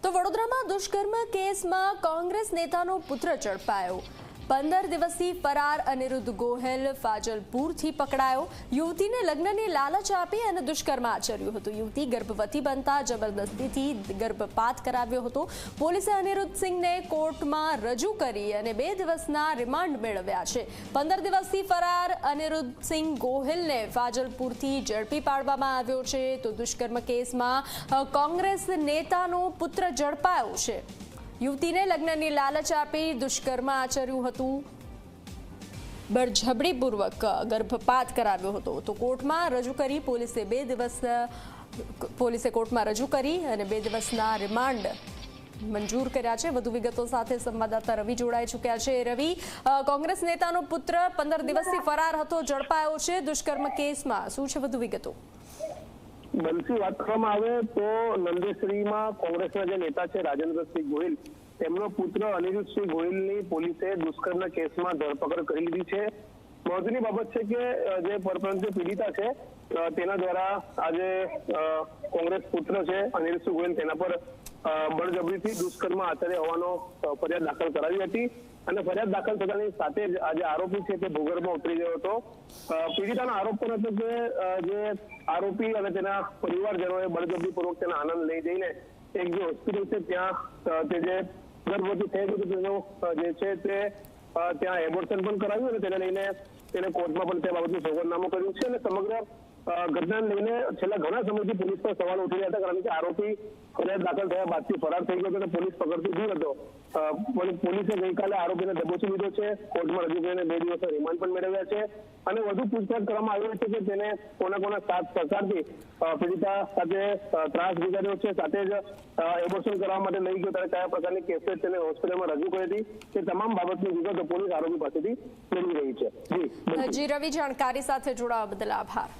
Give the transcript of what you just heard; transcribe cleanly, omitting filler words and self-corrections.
તો વડોદરામાં દુષ્કર્મ કેસમાં કોંગ્રેસ નેતાનો પુત્ર ઝડપાયો। 15 દિવસથી ફરાર અનિરુદ્ધ ગોહેલ ફાજલપુરથી પકડાયો। યુવતીને લગ્નની લાલચ આપી અને દુષ્કર્મ આચર્યું હતું। યુવતી ગર્ભવતી બનતા જબરદસ્તીથી ગર્ભપાત કરાવ્યો હતો। પોલીસે અનિરુદ્ધ સિંહને કોર્ટમાં રજૂ કરી અને 2 દિવસના રિમાન્ડ મેળવ્યા છે। 15 દિવસથી ફરાર અનિરુદ્ધ સિંહ ગોહેલને ફાજલપુરથી ઝડપી પાડવામાં આવ્યો છે। તો દુષ્કર્મ કેસમાં કોંગ્રેસ નેતાનો પુત્ર ઝડપાયો છે। યુવતીને લગ્નની લાલચ આપી દુષ્કર્મ આચર્યું હતું। બળજબરીપૂર્વક ગર્ભપાત કરાવ્યો હતો। તો કોર્ટમાં રજૂ કરી પોલીસે કોર્ટમાં રજૂ કરી અને 2 દિવસના રિમાન્ડ મંજૂર કર્યા છે। વધુ વિગતો સાથે સંવાદદાતા રવિ જોડાઈ ચૂક્યા છે। રવિ, કોંગ્રેસ નેતાનો પુત્ર 15 દિવસથી ફરાર હતો, ઝડપાયો છે દુષ્કર્મ કેસમાં, શું છે વધુ વિગતો? બનસી વાત કરવામાં આવે તો નંદેસરીમાં કોંગ્રેસના જે નેતા છે રાજેન્દ્રસિંહ ગોહિલ, તેમનો પુત્ર અનિરુદ્ધસિંહ ગોહિલની પોલીસે દુષ્કર્મના કેસમાં ધરપકડ કરી લીધી છે। મહત્વની બાબત છે કે જે પરપ્રાંતીય પીડિતા છે તેના દ્વારા આજે કોંગ્રેસ પુત્ર છે અનિરુદ્ધસિંહ ગોહિલ તેના પર બળજબરીથી દુષ્કર્મ આચર્ય હોવાનો ફરિયાદ દાખલ કરાવી હતી અને ફરિયાદ દાખલ થતાની સાથે જ આજે આરોપી છે તે ભૂગર્ભમાં ઉતરી ગયો હતો। પીડિતાનો આરોપ પણ હતો કે જે આરોપી અને તેના પરિવારજનોએ બળજબરીપૂર્વક તેના આનંદ લઈ જઈને એક જે હોસ્પિટલ છે ત્યાં તે જે ગર્ભવતી થઈ ગઈ તેનો જે છે તે ત્યાં એબોર્શન પણ કરાવ્યું અને તેને લઈને તેને કોર્ટમાં પણ તે બાબતનું સોગંદનામું કર્યું છે અને સમગ્ર ઘટનાને લઈને છેલ્લા ઘણા સમયથી પોલીસ પર સવાલ ઉઠી રહ્યા હતા, કારણ કે આરોપી ફરિયાદ દાખલ થયા બાદથી ફરાર થઈ ગયો હતો અને પોલીસ પકડતી દૂર હતો। પોલીસે ગઈકાલે આરોપીને દબોચી લીધો છે, કોર્ટમાં રજૂ કરીને 2 દિવસના રિમાન્ડ પણ મેળવ્યા છે અને વધુ પૂછતાછ કરવામાં આવી છે કે તેને કોના સાથ સહકારથી પીડિતા સાથે ત્રાસ ગુજાર્યો છે, સાથે જ એબોર્શન કરવા માટે લઈ ગયો ત્યારે કયા પ્રકારની કેસેટ તેને હોસ્પિટલમાં રજૂ કરી હતી, તે તમામ બાબતની વિગતો પોલીસ આરોપી પાસેથી મેળવી રહી છે। જી રવિ, જાણકારી સાથે જોડાવા બદલ આભાર।